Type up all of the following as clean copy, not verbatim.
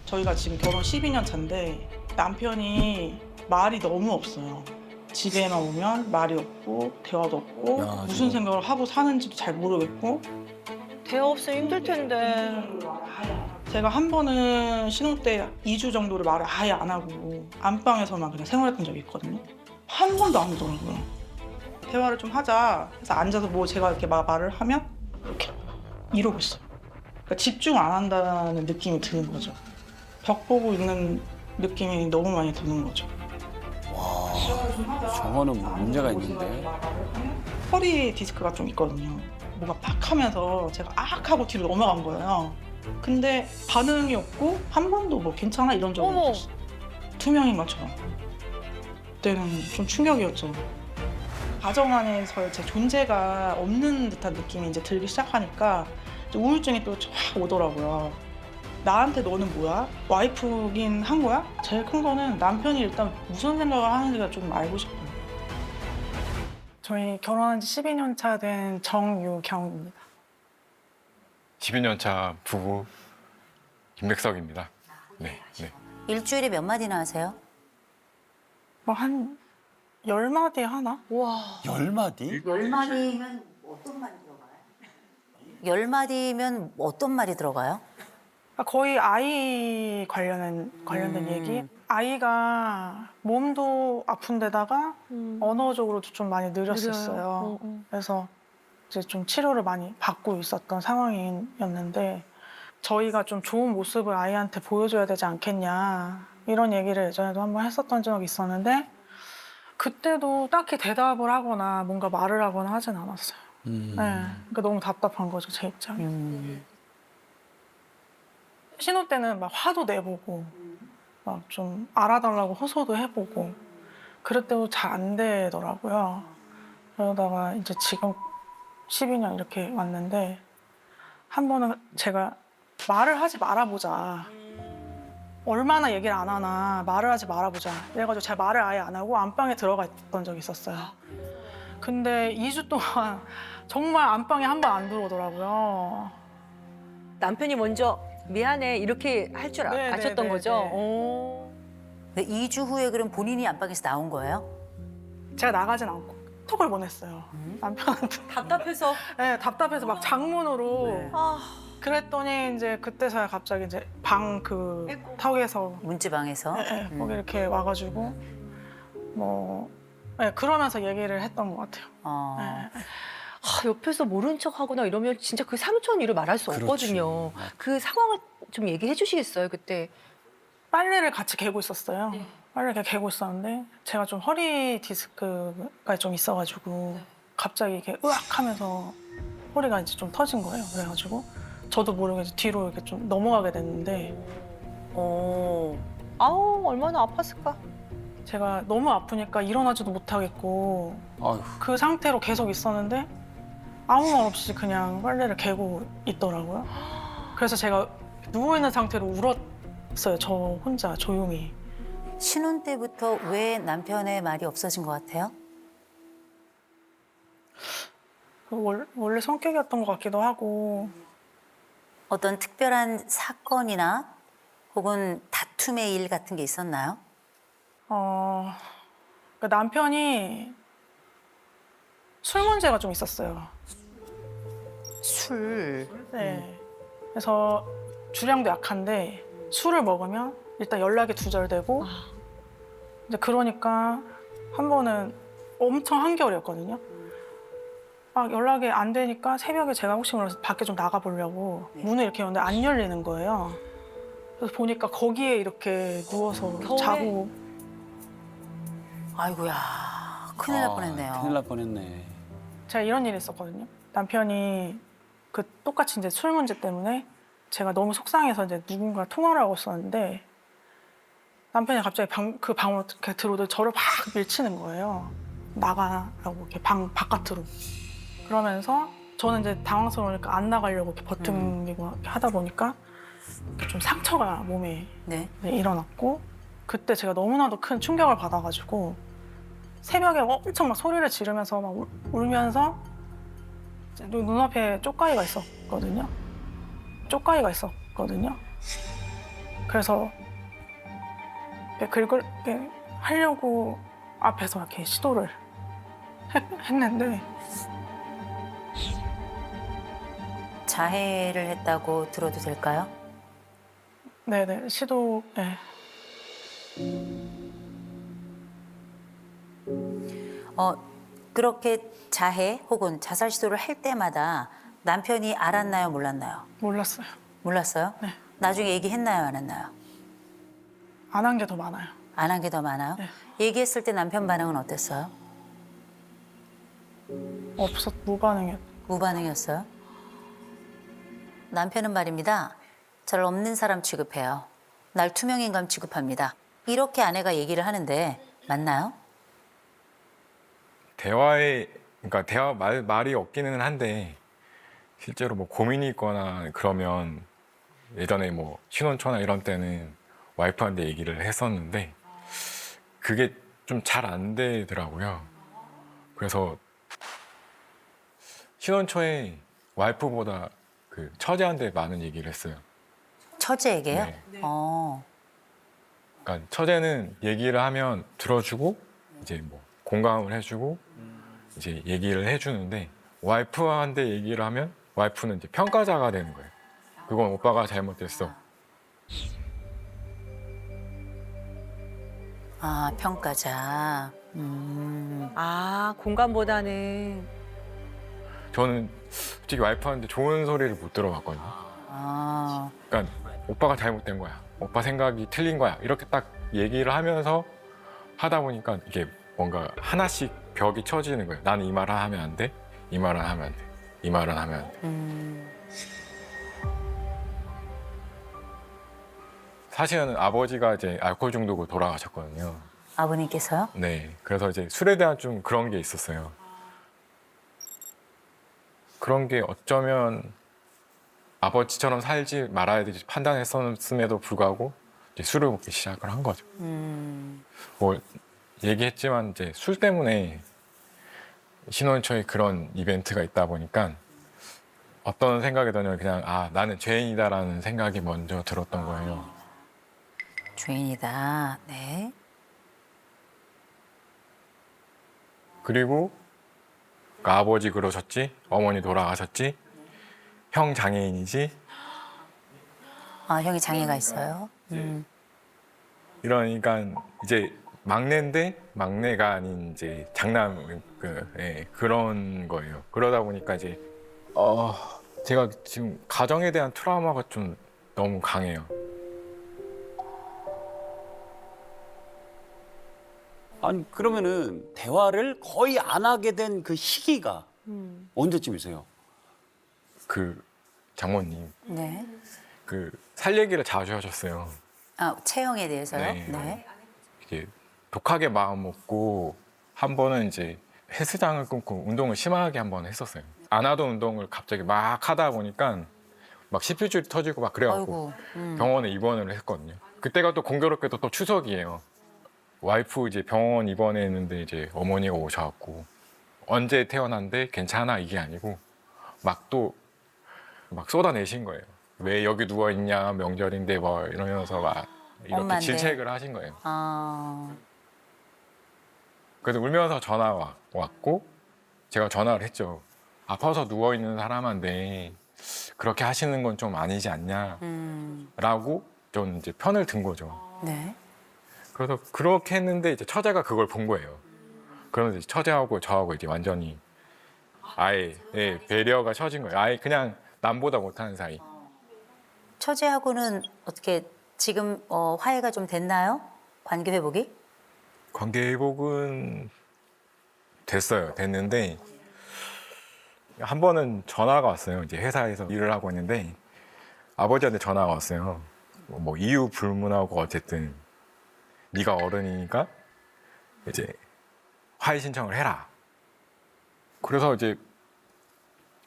저희가 지금 결혼 12년 차인데 남편이 말이 너무 없어요. 집에만 오면 말이 없고 대화도 없고 야, 무슨 저거. 생각을 하고 사는지도 잘 모르겠고. 대화 없으면 힘들 텐데. 제가 한 번은 신혼 때 2주 정도를 말을 아예 안 하고 안방에서만 그냥 생활했던 적이 있거든요. 한 번도 안 오더라고요. 대화를 좀 하자 해서 앉아서 뭐 제가 이렇게 말을 하면 이렇게 이러고 있어요. 그러니까 집중 안 한다는 느낌이 드는 거죠. 벽 보고 있는 느낌이 너무 많이 드는 거죠. 저거는 문제가 있는데. 허리 디스크가 좀 있거든요. 뭐가 팍 하면서 제가 악 하고 뒤로 넘어간 거예요. 근데 반응이 없고 한 번도 뭐 괜찮아 이런 적은 어머. 없었어요. 투명인 것처럼. 그때는 좀 충격이었죠. 가정 안에서 제 존재가 없는 듯한 느낌이 이제 들기 시작하니까 이제 우울증이 또 확 오더라고요. 나한테 너는 뭐야? 와이프긴 한 거야? 제일 큰 거는 남편이 일단 무슨 생각을 하는지가 좀 알고 싶어요. 저희 결혼한 지 12년 차 된 정유경입니다. 12년 차 부부 김백석입니다. 네, 네. 일주일에 몇 마디나 하세요? 뭐 한 10마디 하나? 와. 10마디? 10마디면 어떤 말이 들어가요? 10마디면 어떤 말이 들어가요? 거의 아이 관련된 얘기. 아이가 몸도 아픈데다가 언어적으로도 좀 많이 느렸었어요. 그래서 이제 좀 치료를 많이 받고 있었던 상황이었는데 저희가 좀 좋은 모습을 아이한테 보여줘야 되지 않겠냐 이런 얘기를 예전에도 한번 했었던 적이 있었는데 그때도 딱히 대답을 하거나 뭔가 말을 하거나 하진 않았어요. 네, 그러니까 너무 답답한 거죠, 제 입장에. 신혼 때는 막 화도 내보고 막 좀 알아달라고 호소도 해보고 그랬대도 잘 안 되더라고요. 그러다가 이제 지금 12년 이렇게 왔는데 한 번은 제가 말을 하지 말아보자. 얼마나 얘기를 안 하나 말을 하지 말아보자. 그래가지고 제가 말을 아예 안 하고 안방에 들어가 있던 적이 있었어요. 근데 2주 동안 정말 안방에 한 번 안 들어오더라고요. 남편이 먼저 미안해 이렇게 할 줄 네, 아셨던 네, 거죠? 네, 네. 오. 2주 후에 그럼 본인이 안방에서 나온 거예요? 제가 나가진 않고 톡을 보냈어요. 남편한테. 답답해서. 네, 답답해서 막 장문으로. 아. 그랬더니 이제 그때서야 갑자기 이제 방 그 턱에서 문지방에서? 거기 이렇게 와가지고 뭐 그러면서 얘기를 했던 것 같아요. 어. 네. 아, 옆에서 모른 척하거나 이러면 진짜 그 상처는 이루 말할 수 그렇지. 없거든요. 그 상황을 좀 얘기해 주시겠어요, 그때? 빨래를 같이 개고 있었어요. 빨래를 이렇게 개고 있었는데 제가 좀 허리 디스크가 좀 있어가지고 갑자기 이렇게 으악 하면서 허리가 이제 좀 터진 거예요. 그래가지고 저도 모르게 이제 뒤로 이렇게 좀 넘어가게 됐는데 아우, 얼마나 아팠을까? 제가 너무 아프니까 일어나지도 못하겠고 아휴. 그 상태로 계속 있었는데 아무 말 없이 그냥 빨래를 개고 있더라고요. 그래서 제가 누워있는 상태로 울었어요. 저 혼자 조용히. 신혼 때부터 왜 남편의 말이 없어진 것 같아요? 원래 성격이었던 것 같기도 하고 어떤 특별한 사건이나 혹은 다툼의 일 같은 게 있었나요? 그러니까 남편이 술 문제가 좀 있었어요. 술. 네. 그래서 주량도 약한데 술을 먹으면 일단 연락이 두절되고 이제 그러니까 한 번은 엄청 한겨울이었거든요. 막 연락이 안 되니까 새벽에 제가 혹시 몰라서 밖에 좀 나가보려고 문을 이렇게 여는데 안 열리는 거예요. 그래서 보니까 거기에 이렇게 누워서 겨울에? 자고 아이고야, 큰일 날 뻔했네요. 큰일 날 뻔했네. 제가 이런 일이 있었거든요. 남편이 그 똑같이 이제 술 문제 때문에 제가 너무 속상해서 이제 누군가 통화를 하고 있었는데 남편이 갑자기 그 방으로 이렇게 들어오더니 저를 막 밀치는 거예요. 나가라고 이렇게 방 바깥으로. 그러면서 저는 이제 당황스러우니까 안 나가려고 이렇게 버팅기고 이렇게 하다 보니까 이렇게 좀 상처가 몸에 네. 일어났고 그때 제가 너무나도 큰 충격을 받아가지고 새벽에 엄청 막 소리를 지르면서 막 울면서 눈앞에 쪽가이가 있었거든요. 쪽가이가 있었거든요. 그래서 이렇게 하려고 앞에서 이렇게 시도를 했는데 자해를 했다고 들어도 될까요? 네네 시도 네. 그렇게 자해 혹은 자살 시도를 할 때마다 남편이 알았나요, 몰랐나요? 몰랐어요. 몰랐어요? 네. 나중에 얘기했나요, 안 했나요? 안 한 게 더 많아요. 안 한 게 더 많아요? 네. 얘기했을 때 남편 반응은 어땠어요? 무반응이었. 무반응이었어요? 남편은 말입니다. 잘 없는 사람 취급해요. 날 투명인간 취급합니다. 이렇게 아내가 얘기를 하는데 맞나요? 그러니까 말이 없기는 한데 실제로 뭐 고민이 있거나 그러면 예전에 뭐 신혼초나 이런 때는 와이프한테 얘기를 했었는데 그게 좀 잘 안 되더라고요. 그래서 신혼초에 와이프보다 그 처제한테 많은 얘기를 했어요. 처제에게요? 네. 그러니까 처제는 얘기를 하면 들어주고 이제 뭐 공감을 해주고 이제 얘기를 해주는데 와이프한테 얘기를 하면 와이프는 이제 평가자가 되는 거예요. 그건 오빠가 잘못했어. 아, 평가자. 아, 공감보다는. 저는 솔직히 와이프한테 좋은 소리를 못 들어봤거든요. 아, 그러니까 오빠가 잘못된 거야. 오빠 생각이 틀린 거야. 이렇게 딱 얘기를 하면서 하다 보니까 이게 뭔가 하나씩 벽이 쳐지는 거예요. 나는 이 말을 하면 안 돼. 이 말은 하면 안 돼. 이 말은 하면 안 돼. 사실은 아버지가 이제 알코올 중독으로 돌아가셨거든요. 아버님께서요? 네. 그래서 이제 술에 대한 좀 그런 게 있었어요. 그런 게 어쩌면 아버지처럼 살지 말아야 되지 판단했었음에도 불구하고 이제 술을 먹기 시작을 한 거죠. 뭐 얘기했지만 이제 술 때문에 신혼초에 그런 이벤트가 있다 보니까 어떤 생각이 드냐면 그냥 아 나는 죄인이다라는 생각이 먼저 들었던 거예요. 죄인이다. 네. 그리고 그 아버지 그러셨지, 어머니 돌아가셨지, 형 장애인이지 아, 형이 장애가 있어요? 이러니까 이제 막내인데 막내가 아닌 이제 장남 그런 거예요. 그러다 보니까 이제 제가 지금 가정에 대한 트라우마가 좀 너무 강해요. 아니 그러면은 대화를 거의 안 하게 된 그 시기가 언제쯤이세요? 그 장모님 네. 그 살 얘기를 자주 하셨어요. 아, 체형에 대해서요? 네. 네. 이게 독하게 마음 먹고 한 번은 이제 헬스장을 끊고 운동을 심하게 한 번 했었어요. 안 하던 운동을 갑자기 막 하다 보니까 막 십혈줄이 터지고 막 그래갖고 아이고. 병원에 입원을 했거든요. 그때가 또 공교롭게도 또 추석이에요. 와이프 이제 병원 입원했는데 이제 어머니가 오셔갖고 언제 태어난데 괜찮아 이게 아니고 막 또 막 쏟아내신 거예요. 왜 여기 누워 있냐 명절인데 뭐 이러면서 막 이렇게 엄마인데. 질책을 하신 거예요. 아, 그래서 울면서 전화 왔고 제가 전화를 했죠. 아파서 누워 있는 사람한테 그렇게 하시는 건 좀 아니지 않냐라고 전 이제 편을 든 거죠. 네. 그래서 그렇게 했는데 이제 처제가 그걸 본 거예요. 그러면서 이제 처제하고 저하고 이제 완전히 아예 배려가 처진 거예요. 아예 그냥 남보다 못하는 사이. 처제하고는 어떻게 지금 화해가 좀 됐나요? 관계 회복이? 관계 회복은 됐는데 한 번은 전화가 왔어요. 이제 회사에서 일을 하고 있는데 아버지한테 전화가 왔어요. 뭐 이유 불문하고 어쨌든 네가 어른이니까 이제 화해 신청을 해라. 그래서 이제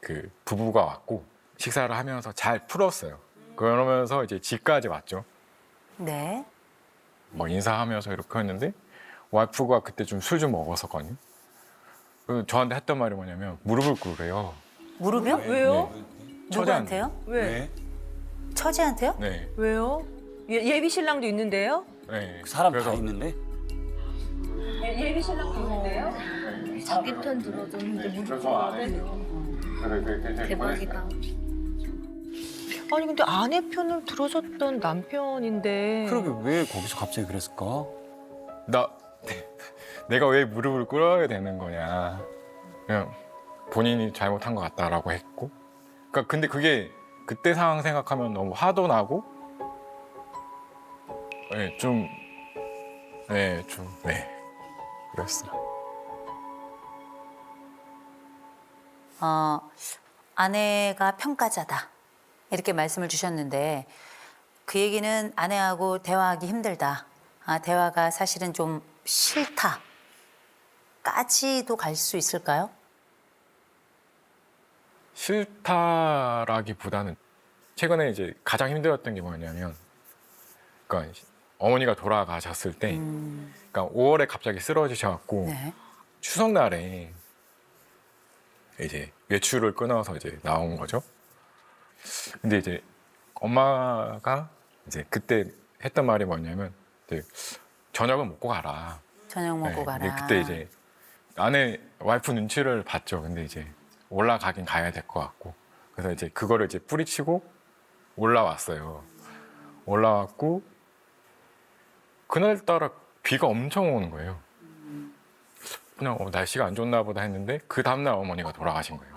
그 부부가 왔고 식사를 하면서 잘 풀었어요. 그러면서 이제 집까지 왔죠. 네. 뭐 인사하면서 이렇게 했는데 와이프가 그때 좀 술 좀 먹었었거든요. 그래서 저한테 했던 말이 뭐냐면 무릎을 꿇으래요. 무릎이요? 왜요? 누구한테요? 왜? 처제한테요? 네. 왜요? 예비 신랑도 있는데요? 네. 그 사람 그래서 다 있는데? 예비 신랑도 있는데요? 자기 편 들어줬는데 무조건 대박이다. 아니 근데 아내 편을 들어줬던 남편인데. 그러게 왜 거기서 갑자기 그랬을까? 내가 왜 무릎을 꿇어야 되는 거냐. 그냥 본인이 잘못한 것 같다라고 했고. 그러니까 근데 그게 그때 상황 생각하면 너무 화도 나고, 네, 그랬어. 아내가 평가자다. 이렇게 말씀을 주셨는데 그 얘기는 아내하고 대화하기 힘들다. 대화가 사실은 좀 싫다까지도 갈 수 있을까요? 싫다라기보다는 최근에 이제 가장 힘들었던 게 뭐냐면, 그러니까 어머니가 돌아가셨을 때, 그러니까 5월에 갑자기 쓰러지셔갖고 네. 추석날에 이제 외출을 끊어서 이제 나온 거죠. 근데 이제 엄마가 이제 그때 했던 말이 뭐냐면, 이제 저녁은 먹고 가라. 저녁 먹고 네, 가라. 근데 그때 이제 아내 와이프 눈치를 봤죠. 근데 이제 올라가긴 가야 될 것 같고, 그래서 이제 그거를 이제 뿌리치고 올라왔어요. 올라왔고 그날따라 비가 엄청 오는 거예요. 그냥 날씨가 안 좋나 보다 했는데 그 다음날 어머니가 돌아가신 거예요.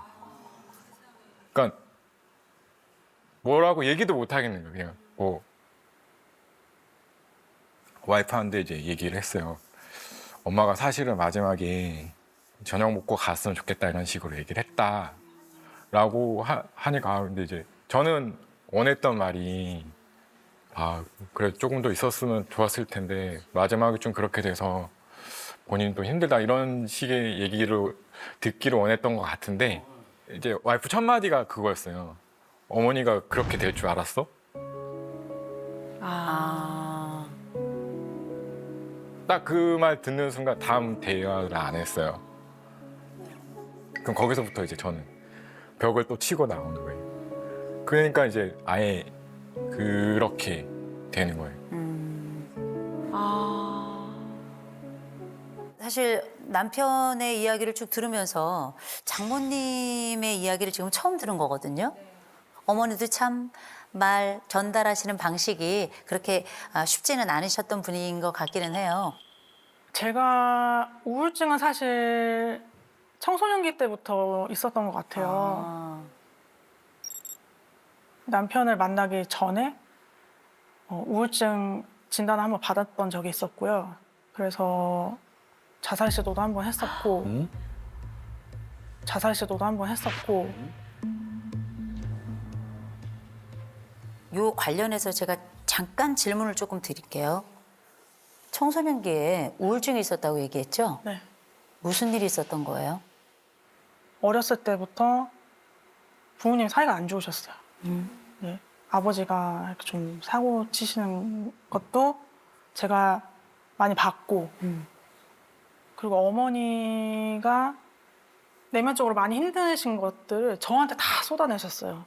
그러니까 뭐라고 얘기도 못 하겠는 거예요. 그냥 뭐 와이프한테 이제 얘기를 했어요. 엄마가 사실은 마지막에 저녁 먹고 갔으면 좋겠다 이런 식으로 얘기를 했다라고 하니까, 근데 이제 저는 원했던 말이 그래 조금 더 있었으면 좋았을 텐데 마지막에 좀 그렇게 돼서 본인도 힘들다 이런 식의 얘기를 듣기를 원했던 것 같은데, 이제 와이프 첫 마디가 그거였어요. 어머니가 그렇게 될 줄 알았어? 딱 그 말 듣는 순간 다음 대화를 안 했어요. 그럼 거기서부터 이제 저는 벽을 또 치고 나오는 거예요. 그러니까 이제 아예 그렇게 되는 거예요. 사실 남편의 이야기를 쭉 들으면서 장모님의 이야기를 지금 처음 들은 거거든요. 어머니도 참 말 전달하시는 방식이 그렇게 쉽지는 않으셨던 분인 것 같기는 해요. 제가 우울증은 사실 청소년기 때부터 있었던 것 같아요. 남편을 만나기 전에 우울증 진단을 한번 받았던 적이 있었고요. 그래서 자살 시도도 한번 했었고, 요 관련해서 제가 잠깐 질문을 조금 드릴게요. 청소년기에 우울증이 있었다고 얘기했죠? 네. 무슨 일이 있었던 거예요? 어렸을 때부터 부모님 사이가 안 좋으셨어요. 네. 아버지가 이렇게 좀 사고 치시는 것도 제가 많이 봤고, 그리고 어머니가 내면적으로 많이 힘드신 것들을 저한테 다 쏟아내셨어요.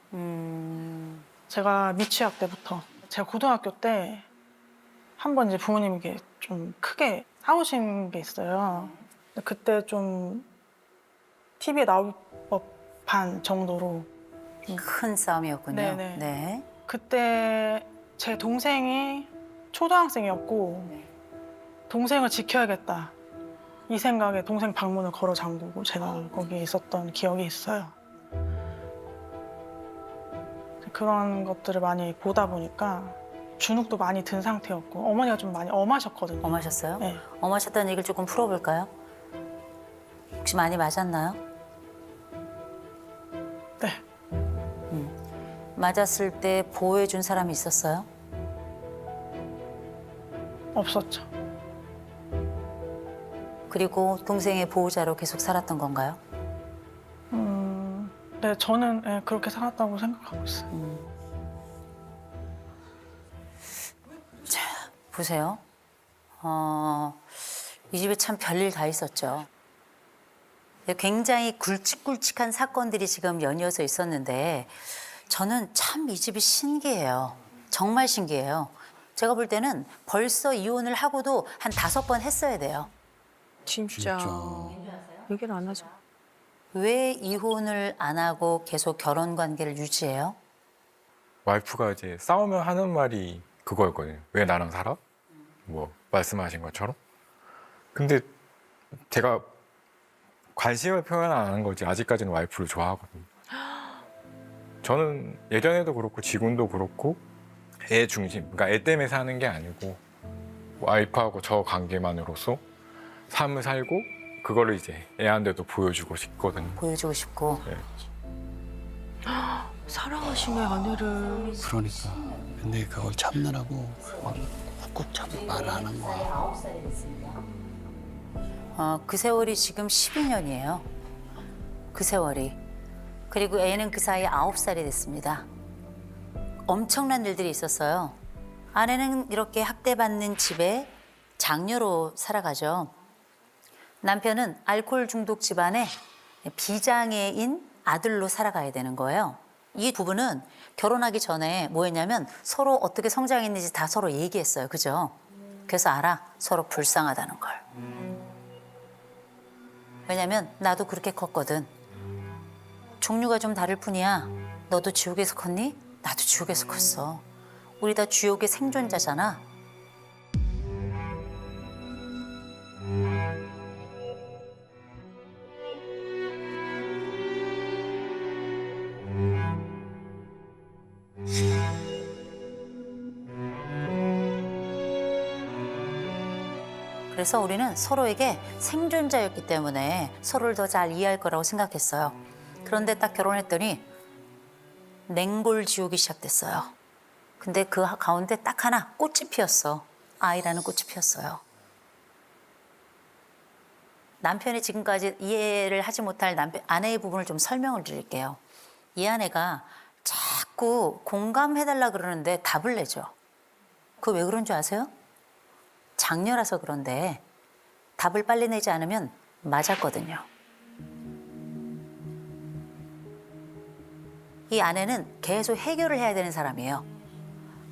제가 미취학 때부터. 제가 고등학교 때 한 번 이제 부모님께 좀 크게 싸우신 게 있어요. 그때 좀 TV에 나올 법한 정도로. 큰 싸움이었군요. 네네. 네. 그때 제 동생이 초등학생이었고 동생을 지켜야겠다 이 생각에 동생 방문을 걸어 잠그고 제가 거기에 있었던 기억이 있어요. 그런 것들을 많이 보다 보니까 주눅도 많이 든 상태였고 어머니가 좀 많이 엄하셨거든요. 엄하셨어요? 네. 엄하셨다는 얘기를 조금 풀어볼까요? 혹시 많이 맞았나요? 네. 맞았을 때 보호해준 사람이 있었어요? 없었죠. 그리고 동생의 보호자로 계속 살았던 건가요? 네, 저는 네, 그렇게 살았다고 생각하고 있어요. 보세요. 이 집에 참 별일 다 있었죠. 굉장히 굵직굵직한 사건들이 지금 연이어서 있었는데 저는 참 이 집이 신기해요. 정말 신기해요. 제가 볼 때는 벌써 이혼을 하고도 한 5번 했어야 돼요. 진짜. 얘기를 안 하죠. 왜 이혼을 안 하고 계속 결혼 관계를 유지해요? 와이프가 이제 싸우면 하는 말이 그거였거든요. 왜 나랑 살아? 뭐 말씀하신 것처럼. 근데 제가 관심을 표현 안 하는 거지 아직까지는 와이프를 좋아하거든요. 저는 예전에도 그렇고 지금도 그렇고 애 중심, 그러니까 애 때문에 사는 게 아니고 와이프하고 저 관계만으로서 삶을 살고 그거를 이제 애한테도 보여주고 싶거든요. 보여주고 싶고. 사랑하시네 아내를. 그러니까. 근데 그걸 참느라고 막 꾹꾹 참고 말을 안 한 거야. 그 세월이 지금 12년이에요. 그 세월이. 그리고 애는 그 사이에 9살이 됐습니다. 엄청난 일들이 있었어요. 아내는 이렇게 학대받는 집에 장녀로 살아가죠. 남편은 알코올 중독 집안에 비장애인 아들로 살아가야 되는 거예요. 이 부부는 결혼하기 전에 뭐 했냐면 서로 어떻게 성장했는지 다 서로 얘기했어요. 그죠? 그래서 알아. 서로 불쌍하다는 걸. 왜냐면 나도 그렇게 컸거든. 종류가 좀 다를 뿐이야. 너도 지옥에서 컸니? 나도 지옥에서 컸어. 우리 다 지옥의 생존자잖아. 그래서 우리는 서로에게 생존자였기 때문에 서로를 더 잘 이해할 거라고 생각했어요. 그런데 딱 결혼했더니 냉골 지옥이 시작됐어요. 근데 그 가운데 딱 하나 꽃이 피었어. 아이라는 꽃이 피었어요. 남편이 지금까지 이해를 하지 못할 아내의 부분을 좀 설명을 드릴게요. 이 아내가 자꾸 공감해달라 그러는데 답을 내죠. 그거 왜 그런 줄 아세요? 장녀라서 그런데 답을 빨리 내지 않으면 맞았거든요. 이 아내는 계속 해결을 해야 되는 사람이에요.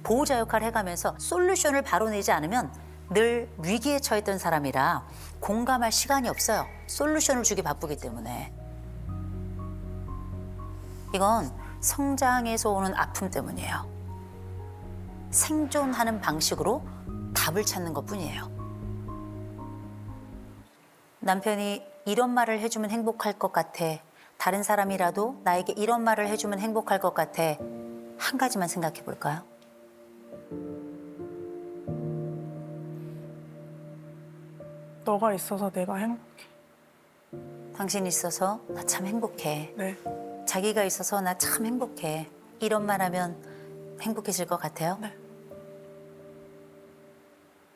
보호자 역할을 해가면서 솔루션을 바로 내지 않으면 늘 위기에 처했던 사람이라 공감할 시간이 없어요. 솔루션을 주기 바쁘기 때문에. 이건 성장에서 오는 아픔 때문이에요. 생존하는 방식으로 답을 찾는 것뿐이에요. 남편이 이런 말을 해주면 행복할 것 같아. 다른 사람이라도 나에게 이런 말을 해주면 행복할 것 같아. 한 가지만 생각해 볼까요? 너가 있어서 내가 행복해. 당신이 있어서 나 참 행복해. 네. 자기가 있어서 나 참 행복해. 이런 말 하면 행복해질 것 같아요? 네.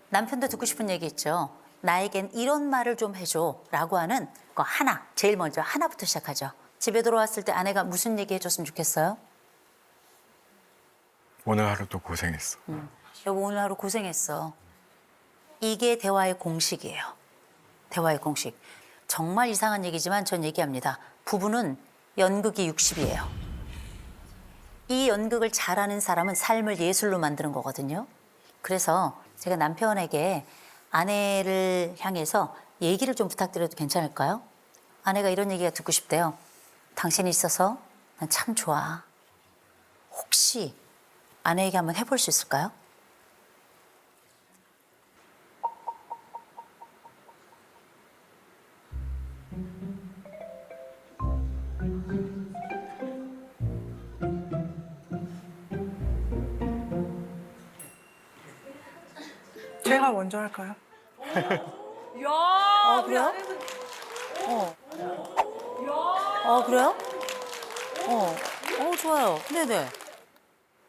남편도 듣고 싶은 얘기 있죠. 나에겐 이런 말을 좀 해줘 라고 하는 거 하나, 제일 먼저 하나부터 시작하죠. 집에 들어왔을 때 아내가 무슨 얘기 해줬으면 좋겠어요? 오늘 하루도 고생했어. 여보 오늘 하루 고생했어. 이게 대화의 공식이에요. 대화의 공식. 정말 이상한 얘기지만 전 얘기합니다. 부부는 연극이 60이에요. 이 연극을 잘하는 사람은 삶을 예술로 만드는 거거든요. 그래서 제가 남편에게 아내를 향해서 얘기를 좀 부탁드려도 괜찮을까요? 아내가 이런 얘기가 듣고 싶대요. 당신이 있어서 난 참 좋아. 혹시 아내에게 한번 해볼 수 있을까요? 제가 먼저 할까요? 그래요? 그래요? 좋아요. 네네.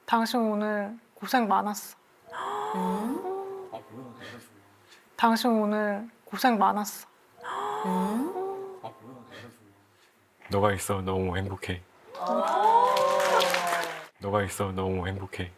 당신 오늘 고생 많았어. 당신 오늘 고생 많았어. 너가 있어 너무 행복해. 너가 있어 너무 행복해.